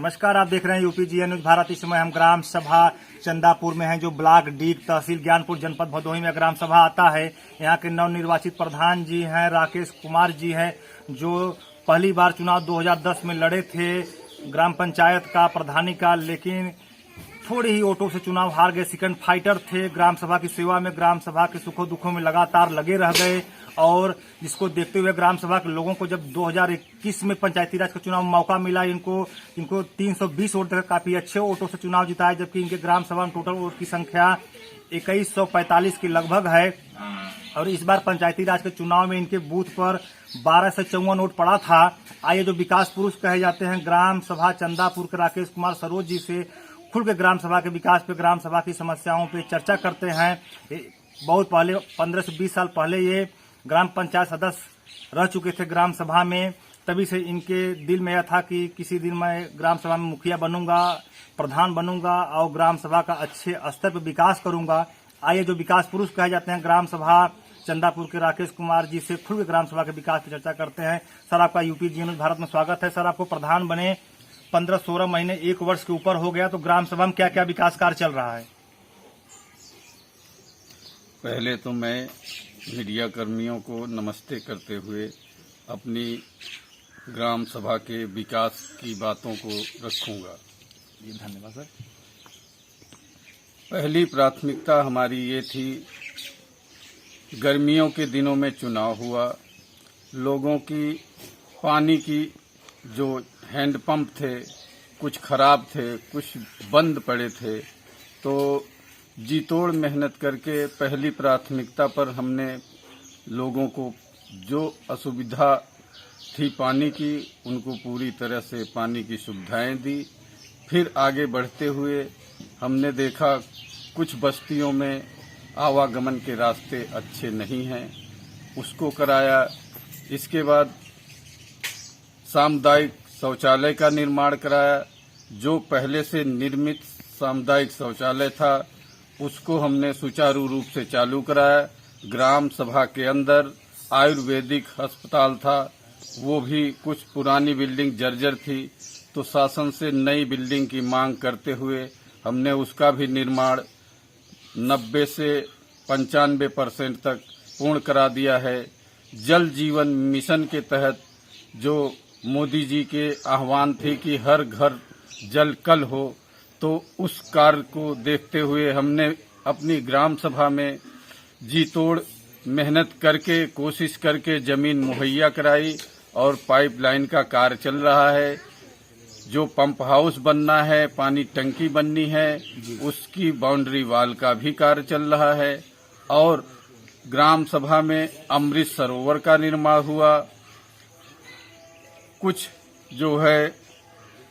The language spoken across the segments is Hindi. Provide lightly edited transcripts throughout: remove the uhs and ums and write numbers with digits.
नमस्कार, आप देख रहे हैं यूपीजीए न्यूज भारत। इस समय हम ग्राम सभा चंदापुर में हैं, जो ब्लॉक डीग तहसील ज्ञानपुर जनपद भदोही में ग्राम सभा आता है। यहाँ के नवनिर्वाचित प्रधान जी हैं राकेश कुमार जी हैं, जो पहली बार चुनाव 2010 में लड़े थे ग्राम पंचायत का प्रधानी का, लेकिन थोड़ी ही वोटों से चुनाव हार गए। सेकंड फाइटर थे, ग्राम सभा की सेवा में, ग्राम सभा के सुखों दुखों में लगातार लगे रह गए। और जिसको देखते हुए ग्राम सभा के लोगों को जब 2021 में पंचायती राज का चुनाव में मौका मिला, इनको 320 वोट देकर काफी अच्छे वोटों से चुनाव जिताया, जबकि इनके ग्राम सभा में टोटल वोट की संख्या 2145 के लगभग है। और इस बार पंचायती राज के चुनाव में इनके बूथ पर 1254 वोट पड़ा था। आइए, जो विकास पुरुष कहे जाते हैं ग्राम सभा चंदापुर के राकेश कुमार सरोज जी से खुल के ग्राम सभा के विकास पे, ग्राम सभा की समस्याओं पे चर्चा करते हैं। बहुत पहले 15 से 20 साल पहले ये ग्राम पंचायत सदस्य रह चुके थे ग्राम सभा में। तभी से इनके दिल में यह था कि किसी दिन मैं ग्राम सभा में मुखिया बनूंगा, प्रधान बनूंगा और ग्राम सभा का अच्छे स्तर पर विकास करूंगा। आइए, जो विकास पुरुष कहे जाते हैं ग्राम सभा चंदापुर के राकेश कुमार जी से खुल के ग्राम सभा के विकास पर चर्चा करते हैं। सर, आपका यूपीजीए न्यूज भारत में स्वागत है। सर, आपको प्रधान बने 15-16 महीने, 1 वर्ष के ऊपर हो गया, तो ग्राम सभा में क्या क्या विकास कार्य चल रहा है? पहले तो मैं मीडिया कर्मियों को नमस्ते करते हुए अपनी ग्राम सभा के विकास की बातों को रखूंगा। जी धन्यवाद सर। पहली प्राथमिकता हमारी ये थी, गर्मियों के दिनों में चुनाव हुआ, लोगों की पानी की जो हैंडपंप थे कुछ खराब थे, कुछ बंद पड़े थे, तो जी तोड़ मेहनत करके पहली प्राथमिकता पर हमने लोगों को जो असुविधा थी पानी की, उनको पूरी तरह से पानी की सुविधाएं दी। फिर आगे बढ़ते हुए हमने देखा कुछ बस्तियों में आवागमन के रास्ते अच्छे नहीं हैं, उसको कराया। इसके बाद सामुदायिक शौचालय का निर्माण कराया। जो पहले से निर्मित सामुदायिक शौचालय था उसको हमने सुचारू रूप से चालू कराया। ग्राम सभा के अंदर आयुर्वेदिक अस्पताल था, वो भी कुछ पुरानी बिल्डिंग जर्जर थी, तो शासन से नई बिल्डिंग की मांग करते हुए हमने उसका भी निर्माण 90 से 95% तक पूर्ण करा दिया है। जल जीवन मिशन के तहत जो मोदी जी के आह्वान थे कि हर घर जल कल हो, तो उस कार्य को देखते हुए हमने अपनी ग्राम सभा में जी तोड़ मेहनत करके, कोशिश करके जमीन मुहैया कराई और पाइपलाइन का कार्य चल रहा है। जो पंप हाउस बनना है, पानी टंकी बननी है, उसकी बाउंड्री वाल का भी कार्य चल रहा है। और ग्राम सभा में अमृत सरोवर का निर्माण हुआ। कुछ जो है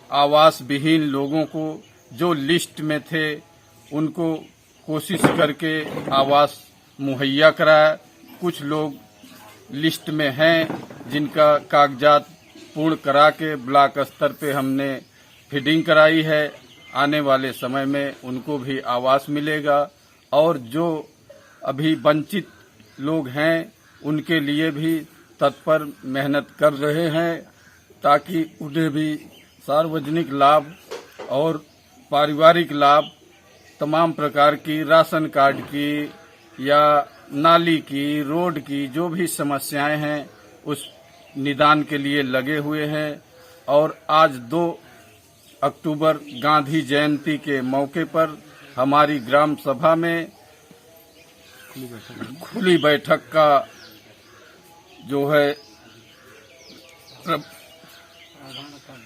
आवास विहीन लोगों को जो लिस्ट में थे उनको कोशिश करके आवास मुहैया कराया। कुछ लोग लिस्ट में हैं जिनका कागजात पूर्ण करा के ब्लॉक स्तर पे हमने फीडिंग कराई है। आने वाले समय में उनको भी आवास मिलेगा। और जो अभी वंचित लोग हैं उनके लिए भी तत्पर मेहनत कर रहे हैं, ताकि उन्हें भी सार्वजनिक लाभ और पारिवारिक लाभ, तमाम प्रकार की राशन कार्ड की या नाली की, रोड की जो भी समस्याएं हैं उस निदान के लिए लगे हुए हैं। और आज 2 अक्टूबर गांधी जयंती के मौके पर हमारी ग्राम सभा में खुली बैठक का जो है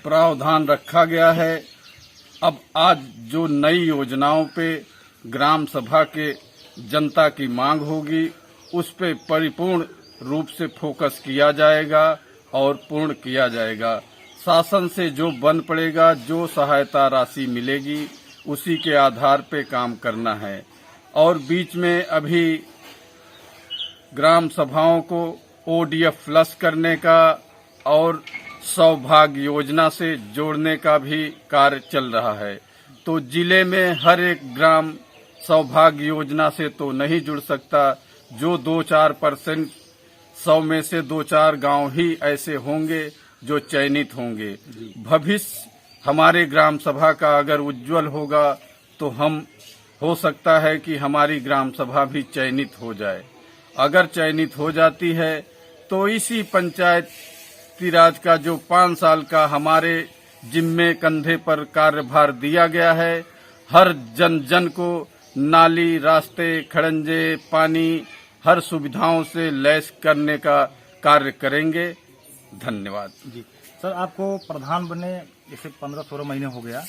प्रावधान रखा गया है। अब आज जो नई योजनाओं पे ग्राम सभा के जनता की मांग होगी, उस पे परिपूर्ण रूप से फोकस किया जाएगा और पूर्ण किया जाएगा। शासन से जो बन पड़ेगा, जो सहायता राशि मिलेगी, उसी के आधार पे काम करना है। और बीच में अभी ग्राम सभाओं को ODF प्लस करने का और सौभाग्य योजना से जोड़ने का भी कार्य चल रहा है। तो जिले में हर एक ग्राम सौभाग्य योजना से तो नहीं जुड़ सकता। जो 2-4% 100 में से 2-4 गांव ही ऐसे होंगे जो चयनित होंगे। भविष्य हमारे ग्राम सभा का अगर उज्जवल होगा तो हम हो सकता है कि हमारी ग्राम सभा भी चयनित हो जाए। अगर चयनित हो जाती है तो इसी पंचायती राज का जो 5 साल का हमारे जिम्मे कंधे पर कार्यभार दिया गया है, हर जन जन को नाली, रास्ते, खड़ंजे, पानी, हर सुविधाओं से लैस करने का कार्य करेंगे। धन्यवाद जी सर, आपको प्रधान बने जैसे 15-16 महीने हो गया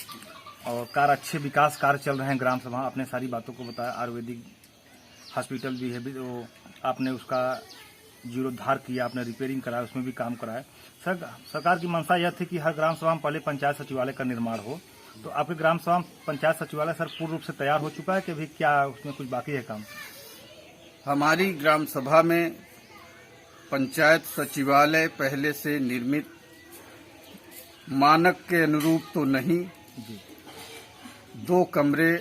और कार्य अच्छे विकास कार्य चल रहे हैं ग्राम सभा। आपने सारी बातों को बताया, आयुर्वेदिक हॉस्पिटल भी है, भी तो आपने उसका जीर्णोद्धार किया, आपने रिपेयरिंग कराया, उसमें भी काम कराया। सर, सरकार की मंशा यह थी कि हर ग्राम सभा में पहले पंचायत सचिवालय का निर्माण हो, तो आपके ग्राम सभा में पंचायत सचिवालय सर पूर्ण रूप से तैयार हो चुका है कि अभी क्या उसमें कुछ बाकी है काम? हमारी ग्राम सभा में पंचायत सचिवालय पहले से निर्मित, मानक के अनुरूप तो नहीं। जी 2 कमरे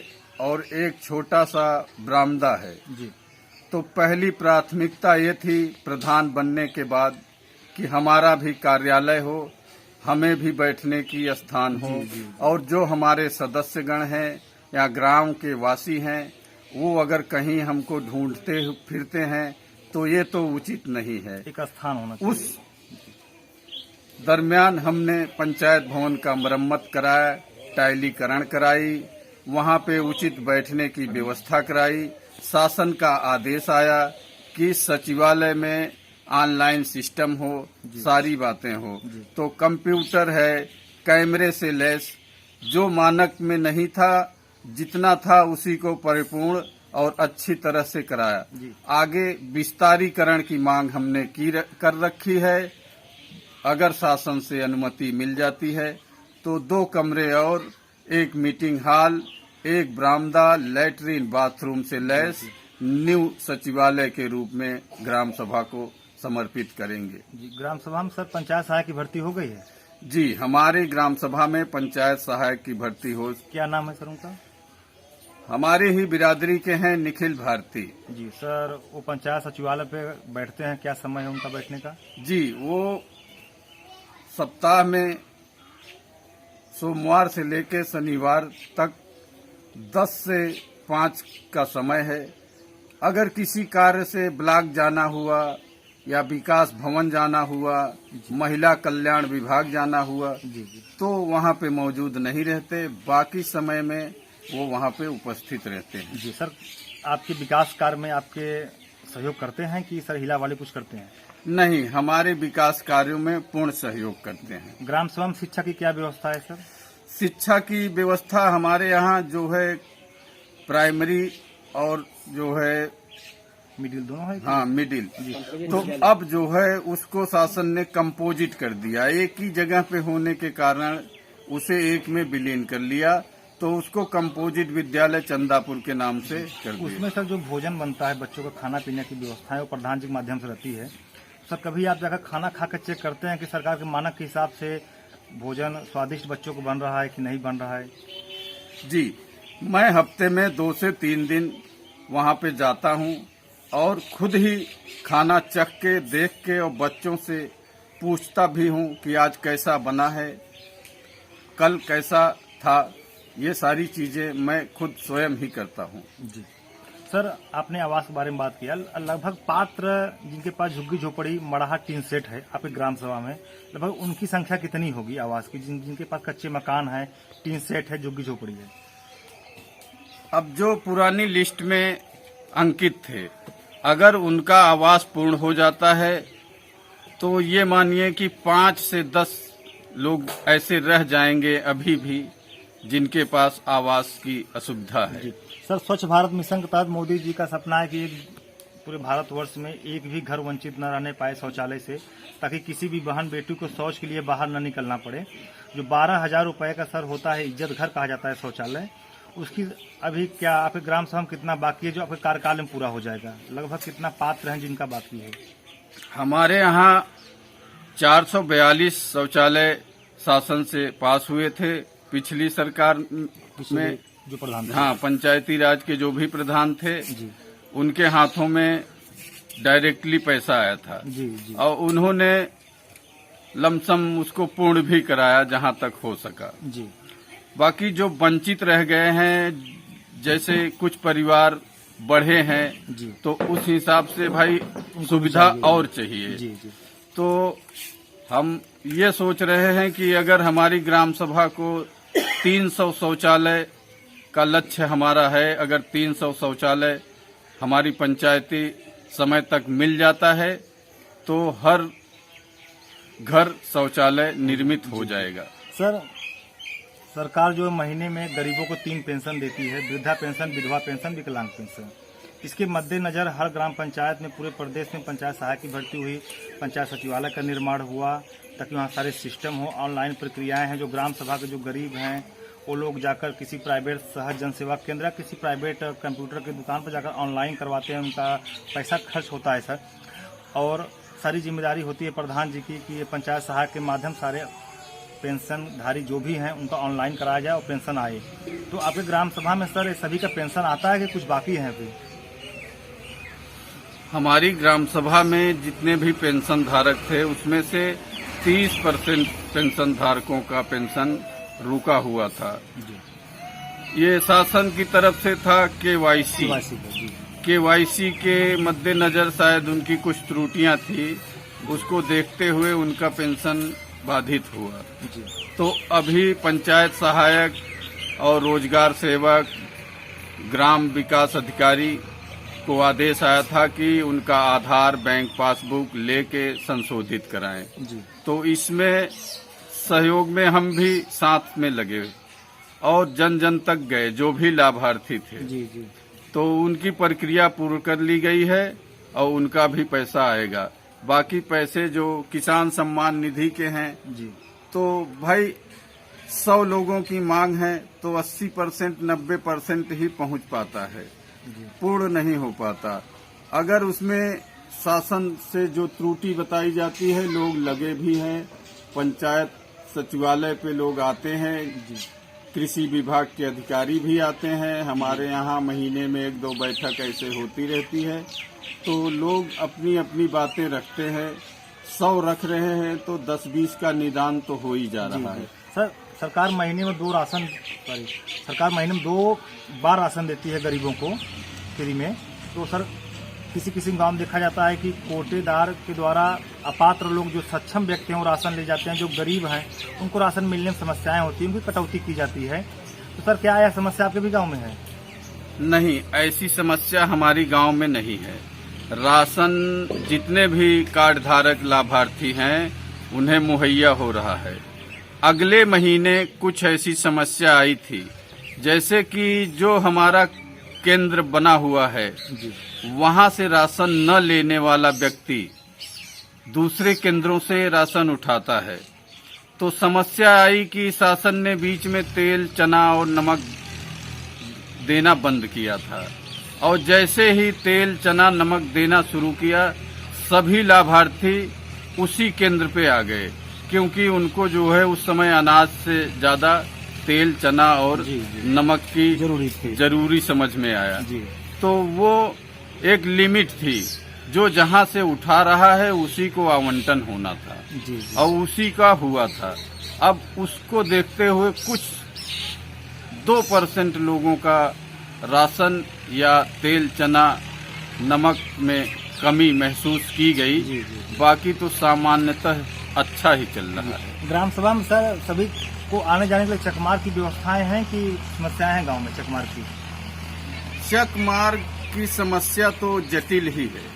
और एक छोटा सा बरामदा है। जी तो पहली प्राथमिकता ये थी प्रधान बनने के बाद कि हमारा भी कार्यालय हो, हमें भी बैठने की स्थान हो, जी। और जो हमारे सदस्यगण हैं या ग्राम के वासी हैं वो अगर कहीं हमको ढूंढते फिरते हैं तो ये तो उचित नहीं है। एक स्थान होना चाहिए। उस दरमियान हमने पंचायत भवन का मरम्मत कराया, टाइलीकरण कराई, वहां पे उचित बैठने की व्यवस्था कराई। शासन का आदेश आया कि सचिवालय में ऑनलाइन सिस्टम हो, सारी बातें हो, तो कंप्यूटर है, कैमरे से लैस, जो मानक में नहीं था जितना था उसी को परिपूर्ण और अच्छी तरह से कराया। आगे विस्तारीकरण की मांग हमने कर रखी है। अगर शासन से अनुमति मिल जाती है तो 2 कमरे और एक मीटिंग हॉल, एक बरामदा, लैट्रिन, बाथरूम से लैस न्यू सचिवालय के रूप में ग्राम सभा को समर्पित करेंगे। जी, ग्राम सभा में सर पंचायत सहायक की भर्ती हो गई है? जी, हमारी ग्राम सभा में पंचायत सहायक की भर्ती हो। क्या नाम है सर उनका? हमारे ही बिरादरी के हैं, निखिल भारती जी सर, वो पंचायत सचिवालय पे बैठते हैं, क्या समय है उनका बैठने का? जी, वो सप्ताह में सोमवार से लेकर शनिवार तक 10 से 5 का समय है। अगर किसी कार्य से ब्लॉक जाना हुआ या विकास भवन जाना हुआ, महिला कल्याण विभाग जाना हुआ, तो वहाँ पे मौजूद नहीं रहते। बाकी समय में वो वहाँ पे उपस्थित रहते हैं। जी सर, आपके विकास कार्य में आपके सहयोग करते हैं कि सर हिला वाले कुछ करते हैं? नहीं, हमारे विकास कार्यों में पूर्ण सहयोग करते हैं। ग्राम सभा में शिक्षा की क्या व्यवस्था है सर? शिक्षा की व्यवस्था हमारे यहाँ जो है प्राइमरी और जो है मिडिल दोनों है? हाँ, मिडिल। तो अब जो है उसको शासन ने कंपोजिट कर दिया। एक ही जगह पे होने के कारण उसे एक में विलीन कर लिया, तो उसको कंपोजिट विद्यालय चंदापुर के नाम से कर दिया। उसमें सर जो भोजन बनता है, बच्चों का खाना पीने की व्यवस्था है वो प्रधान जी के माध्यम से रहती है। सर कभी आप जाकर खाना खाकर चेक करते हैं कि सरकार के मानक के हिसाब से भोजन स्वादिष्ट बच्चों को बन रहा है कि नहीं बन रहा है? जी, मैं हफ्ते में 2 से 3 दिन वहाँ पे जाता हूँ और खुद ही खाना चख के, देख के और बच्चों से पूछता भी हूँ कि आज कैसा बना है, कल कैसा था। ये सारी चीजें मैं खुद स्वयं ही करता हूँ। जी सर, आपने आवास के बारे में बात किया। लगभग पात्र जिनके पास झुग्गी झोपड़ी मड़ाहा टीन सेट है आपके ग्राम सभा में, लगभग उनकी संख्या कितनी होगी आवास की, जिनके पास कच्चे मकान है, टीन सेट है, झुग्गी झोपड़ी है? अब जो पुरानी लिस्ट में अंकित थे, अगर उनका आवास पूर्ण हो जाता है तो ये मानिए कि 5 से 10 लोग ऐसे रह जाएंगे अभी भी जिनके पास आवास की असुविधा है। सर, स्वच्छ भारत मिशन के तहत मोदी जी का सपना है कि पूरे भारतवर्ष में एक भी घर वंचित न रहने पाए शौचालय से, ताकि किसी भी बहन बेटी को शौच के लिए बाहर न निकलना पड़े। जो 12,000 रुपए का सर होता है, इज्जत घर कहा जाता है शौचालय, उसकी अभी क्या आपके ग्राम सभा में कितना बाकी है जो आपके कार्यकाल में पूरा हो जाएगा? लगभग कितना पात्र हैं जिनका बाकी है? हमारे यहाँ 442 शौचालय शासन से पास हुए थे पिछली सरकार में। जो प्रधान थे। हाँ, पंचायती राज के जो भी प्रधान थे जी उनके हाथों में डायरेक्टली पैसा आया था। जी जी। और उन्होंने लमसम उसको पूर्ण भी कराया जहां तक हो सका। जी बाकी जो वंचित रह गए हैं, जैसे कुछ परिवार बढ़े हैं, जी तो उस हिसाब से भाई सुविधा और चाहिए। जी जी तो हम ये सोच रहे हैं कि अगर हमारी ग्राम सभा को 300 शौचालय का लक्ष्य हमारा है, अगर 300 शौचालय हमारी पंचायती समय तक मिल जाता है तो हर घर शौचालय निर्मित हो जाएगा। सर, सरकार जो महीने में गरीबों को 3 पेंशन देती है, वृद्धा पेंशन, विधवा पेंशन, विकलांग पेंशन। इसके मद्देनजर हर ग्राम पंचायत में पूरे प्रदेश में पंचायत सहायक की भर्ती हुई, पंचायत सचिवालय का निर्माण हुआ ताकि वहाँ सारे सिस्टम हो, ऑनलाइन प्रक्रियाएं हैं। जो ग्राम सभा के जो गरीब हैं वो लोग जाकर किसी प्राइवेट सहज जन सेवा केंद्र या किसी प्राइवेट कंप्यूटर की दुकान पर जाकर ऑनलाइन करवाते हैं, उनका पैसा खर्च होता है सर। और सारी जिम्मेदारी होती है प्रधान जी की कि ये पंचायत सहायक के माध्यम सारे पेंशनधारी जो भी हैं उनका ऑनलाइन कराया जाए और पेंशन आए। तो आपके ग्राम सभा में सर सभी का पेंशन आता है कि कुछ बाकी है अभी? हमारी ग्राम सभा में जितने भी पेंशन धारक थे उसमें से 30% पेंशन धारकों का पेंशन रुका हुआ था। ये शासन की तरफ से था केवाईसी के मद्देनजर शायद उनकी कुछ त्रुटियां थी, उसको देखते हुए उनका पेंशन बाधित हुआ। तो अभी पंचायत सहायक और रोजगार सेवक, ग्राम विकास अधिकारी को आदेश आया था कि उनका आधार, बैंक पासबुक लेके संशोधित कराएं। तो इसमें सहयोग में हम भी साथ में लगे और जन जन तक गए जो भी लाभार्थी थे। जी। तो उनकी प्रक्रिया पूर्ण कर ली गई है और उनका भी पैसा आएगा। बाकी पैसे जो किसान सम्मान निधि के हैं जी, तो भाई 100 लोगों की मांग है तो 80% 90% ही पहुंच पाता है, पूर्ण नहीं हो पाता। अगर उसमें शासन से जो त्रुटि बताई जाती है, लोग लगे भी हैं, पंचायत सचिवालय पे लोग आते हैं, कृषि विभाग के अधिकारी भी आते हैं, हमारे यहाँ महीने में 1-2 बैठक ऐसे होती रहती है। तो लोग अपनी अपनी बातें रखते हैं, 100 रख रहे हैं तो 10-20 का निदान तो हो ही जा रहा है। सर, सरकार महीने में 2 बार राशन देती है गरीबों को फ्री में। तो सर किसी गांव में देखा जाता है कि कोटेदार के द्वारा अपात्र लोग, जो सक्षम व्यक्ति हैं वो राशन ले जाते हैं, जो गरीब हैं उनको राशन मिलने में समस्याएं होती हैं, उनकी कटौती की जाती है। तो सर क्या यह समस्या आपके भी गांव में है? नहीं, ऐसी समस्या हमारी गांव में नहीं है। राशन जितने भी कार्ड धारक लाभार्थी हैं उन्हें मुहैया हो रहा है। अगले महीने कुछ ऐसी समस्या आई थी, जैसे कि जो हमारा केंद्र बना हुआ है वहां से राशन न लेने वाला व्यक्ति दूसरे केंद्रों से राशन उठाता है। तो समस्या आई कि शासन ने बीच में तेल, चना और नमक देना बंद किया था, और जैसे ही तेल, चना, नमक देना शुरू किया सभी लाभार्थी उसी केंद्र पे आ गए, क्योंकि उनको जो है उस समय अनाज से ज्यादा तेल, चना और नमक की जरूरी समझ में आया। तो वो एक लिमिट थी, जो जहां से उठा रहा है उसी को आवंटन होना था और उसी का हुआ था। अब उसको देखते हुए कुछ 2% लोगों का राशन या तेल, चना, नमक में कमी महसूस की गई। बाकी तो सामान्यतः अच्छा ही चल रहा है। ग्राम सभा में सर सभी को आने जाने के लिए चकमार्ग की व्यवस्थाएं हैं कि समस्याएं हैं गांव में चकमार्ग की? चकमार्ग की समस्या तो जटिल ही है।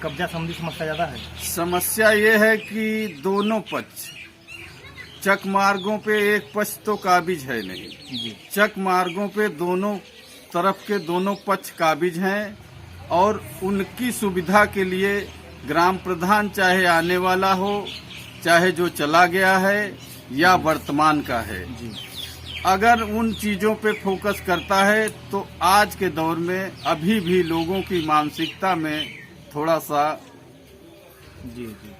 कब्जा संबंधी समस्या ज्यादा है। समस्या ये है कि दोनों पक्ष, चक मार्गों पे एक पक्ष तो काबिज है नहीं, चक मार्गों पे दोनों तरफ के दोनों पक्ष काबिज हैं, और उनकी सुविधा के लिए ग्राम प्रधान चाहे आने वाला हो, चाहे जो चला गया है या वर्तमान का है, अगर उन चीजों पे फोकस करता है तो आज के दौर में अभी भी लोगों की मानसिकता में थोड़ा सा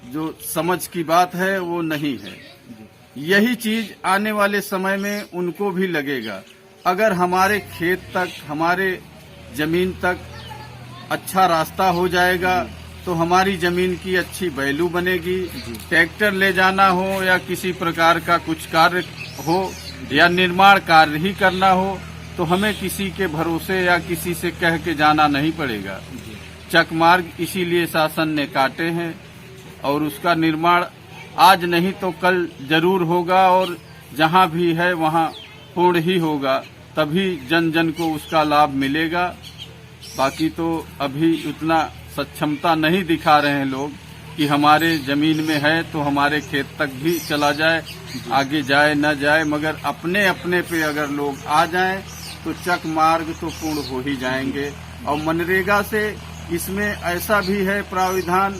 जो समझ की बात है वो नहीं है। यही चीज आने वाले समय में उनको भी लगेगा। अगर हमारे खेत तक, हमारे जमीन तक अच्छा रास्ता हो जाएगा, तो हमारी जमीन की अच्छी वैल्यू बनेगी। ट्रैक्टर ले जाना हो या किसी प्रकार का कुछ कार्य हो या निर्माण कार्य ही करना हो तो हमें किसी के भरोसे या किसी से कह के जाना नहीं पड़ेगा। चक मार्ग इसीलिए शासन ने काटे हैं और उसका निर्माण आज नहीं तो कल जरूर होगा और जहां भी है वहां पूर्ण ही होगा, तभी जन जन को उसका लाभ मिलेगा। बाकी तो अभी उतना सक्षमता नहीं दिखा रहे हैं लोग कि हमारे जमीन में है तो हमारे खेत तक भी चला जाए, आगे जाए न जाए, मगर अपने अपने पे अगर लोग आ जाएं तो चक मार्ग तो पूर्ण हो ही जाएंगे। और मनरेगा से इसमें ऐसा भी है प्राविधान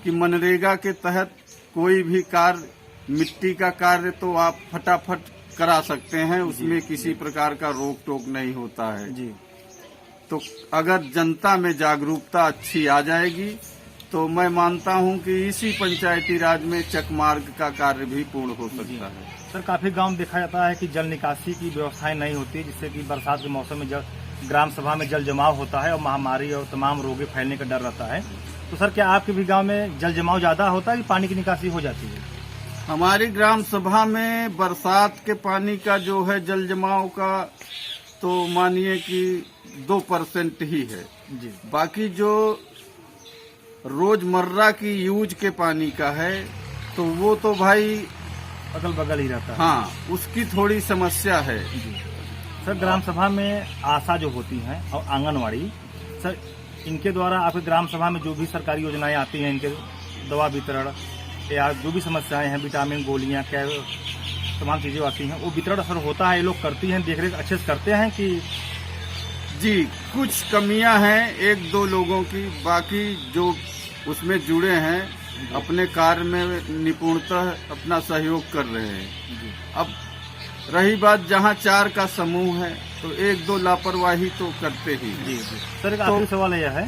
कि मनरेगा के तहत कोई भी कार्य, मिट्टी का कार्य तो आप फटाफट करा सकते हैं, उसमें किसी प्रकार का रोक टोक नहीं होता है जी। तो अगर जनता में जागरूकता अच्छी आ जाएगी तो मैं मानता हूं कि इसी पंचायती राज में चक मार्ग का कार्य भी पूर्ण हो सकता है। सर, काफी गांव देखा जाता है कि जल निकासी की व्यवस्थाएं नहीं होती, जिससे कि बरसात के मौसम में ग्राम सभा में जल जमाव होता है और महामारी और तमाम रोग फैलने का डर रहता है। तो सर, क्या आपके भी गांव में जल जमाव ज्यादा होता है कि पानी की निकासी हो जाती है? हमारी ग्राम सभा में बरसात के पानी का जो है जल जमाव का तो मानिए कि 2% ही है जी। बाकी जो रोजमर्रा की यूज के पानी का है तो वो तो भाई अगल बगल ही रहता है। हाँ, उसकी थोड़ी समस्या है जी। सर, ग्राम सभा में आशा जो होती हैं और आंगनवाड़ी, सर इनके द्वारा आपके ग्राम सभा में जो भी सरकारी योजनाएं आती हैं, इनके दवा वितरण या जो भी समस्याएं हैं, विटामिन गोलियां क्या तमाम चीजें आती हैं, वो वितरण सर होता है, ये लोग करती हैं, देखरेख अच्छे से करते हैं कि? जी, कुछ कमियां हैं एक दो लोगों की, बाकी जो उसमें जुड़े हैं अपने कार्य में निपुणतः अपना सहयोग कर रहे हैं। अब रही बात जहां 4 का समूह है तो 1-2 लापरवाही तो करते ही हैं। जी। सर, एक आखिरी सवाल यह है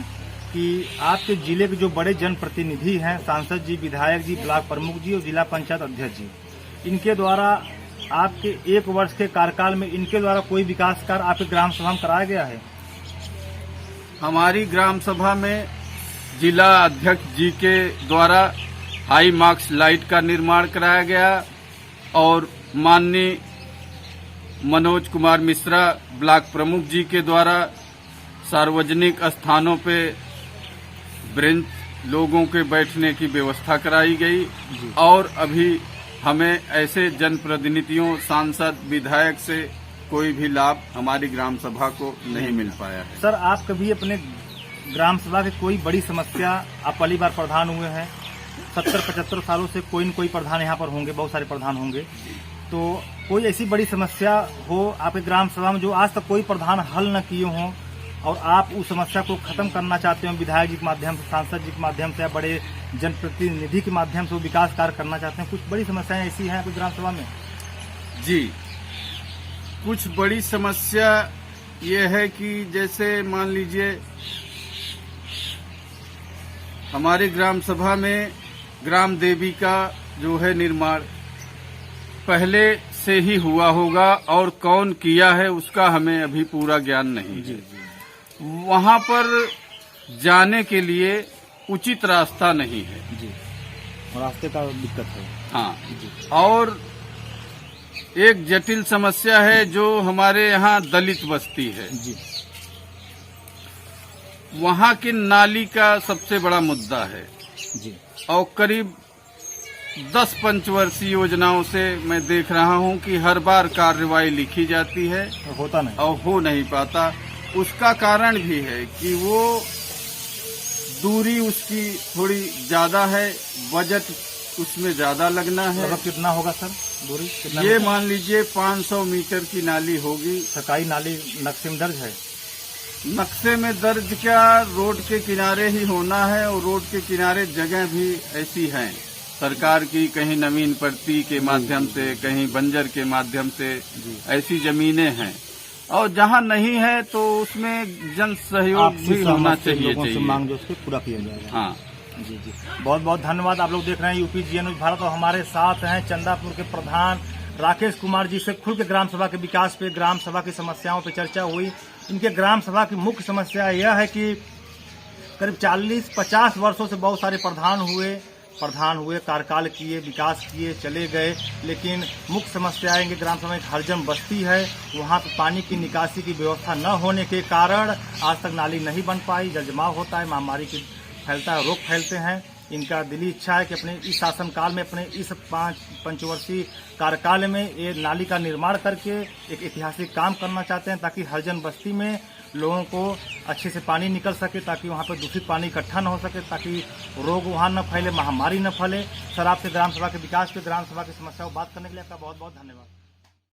कि आपके जिले के जो बड़े जनप्रतिनिधि हैं, सांसद जी, विधायक जी, ब्लॉक प्रमुख जी और जिला पंचायत अध्यक्ष जी, इनके द्वारा आपके 1 वर्ष के कार्यकाल में इनके द्वारा कोई विकास कार्य आपके ग्राम सभा में कराया गया है? हमारी ग्राम सभा में जिला अध्यक्ष जी के द्वारा हाई मार्क्स लाइट का निर्माण कराया गया और माननीय मनोज कुमार मिश्रा ब्लॉक प्रमुख जी के द्वारा सार्वजनिक स्थानों पे ब्रेंच लोगों के बैठने की व्यवस्था कराई गई और अभी हमें ऐसे जनप्रतिनिधियों, सांसद, विधायक से कोई भी लाभ हमारी ग्राम सभा को नहीं मिल पाया है। सर, आप कभी अपने ग्राम सभा की कोई बड़ी समस्या, आप पहली बार प्रधान हुए हैं, 70-75 सालों से कोई न कोई प्रधान यहाँ पर होंगे, बहुत सारे प्रधान होंगे, तो कोई ऐसी बड़ी समस्या हो आपके ग्राम सभा में जो आज तक कोई प्रधान हल न किए हों और आप उस समस्या को खत्म करना चाहते हो, विधायक जी के माध्यम से, सांसद जी के माध्यम से या बड़े जनप्रतिनिधि के माध्यम से वो विकास कार्य करना चाहते हैं, कुछ बड़ी समस्याएं ऐसी हैं आपके ग्राम सभा में? जी, कुछ बड़ी समस्या ये है कि जैसे मान लीजिए हमारे ग्राम सभा में ग्राम देवी का जो है निर्माण पहले से ही हुआ होगा और कौन किया है उसका हमें अभी पूरा ज्ञान नहीं है। वहां पर जाने के लिए उचित रास्ता नहीं है जी, रास्ते का दिक्कत है। हाँ जी। और एक जटिल समस्या है जो हमारे यहाँ दलित बस्ती है जी, वहाँ की नाली का सबसे बड़ा मुद्दा है जी। और करीब 10 पंचवर्षीय योजनाओं से मैं देख रहा हूँ कि हर बार कार्यवाही लिखी जाती है, होता नहीं और हो नहीं पाता। उसका कारण भी है कि वो दूरी उसकी थोड़ी ज्यादा है, बजट उसमें ज्यादा लगना है। मतलब कितना होगा सर दूरी? कितना ये मान लीजिए 500 मीटर की नाली होगी। सरकारी नाली नक्शे में दर्ज है? नक्शे में दर्ज क्या, रोड के किनारे ही होना है और रोड के किनारे जगह भी ऐसी हैं सरकार की, कहीं नवीन पट्टी के माध्यम से, कहीं बंजर के माध्यम से ऐसी जमीनें हैं और जहां नहीं है तो उसमें जन सहयोग भी होना चाहिए। मांग जो उसको पूरा किया जाएगा। हाँ जी जी, बहुत बहुत धन्यवाद। आप लोग देख रहे हैं यूपी जी न्यूज भारत और हमारे साथ हैं चंदापुर के प्रधान राकेश कुमार जी। से खुल के ग्राम सभा के विकास पे, ग्राम सभा की समस्याओं पे चर्चा हुई। इनके ग्राम सभा की मुख्य समस्या यह है कि करीब 40-50 वर्षों से बहुत सारे प्रधान हुए, कार्यकाल किए, विकास किए, चले गए, लेकिन मुख्य समस्या आएंगे ग्राम सभा में हरजम बस्ती है, वहाँ पे पानी की निकासी की व्यवस्था न होने के कारण आज तक नाली नहीं बन पाई, जल जमाव होता है, महामारी की फैलता है, रोग फैलते हैं। इनका दिली इच्छा है कि अपने इस शासनकाल में, अपने इस 5 पंचवर्षीय कार्यकाल में ये नाली का निर्माण करके एक ऐतिहासिक काम करना चाहते हैं, ताकि हरजन बस्ती में लोगों को अच्छे से पानी निकल सके, ताकि वहाँ पर दूषित पानी इकट्ठा न हो सके, ताकि रोग वहाँ न फैले, महामारी न फैले। सर, आपसे ग्राम सभा के विकास पे, ग्राम सभा की समस्या को बात करने के लिए आपका बहुत बहुत धन्यवाद।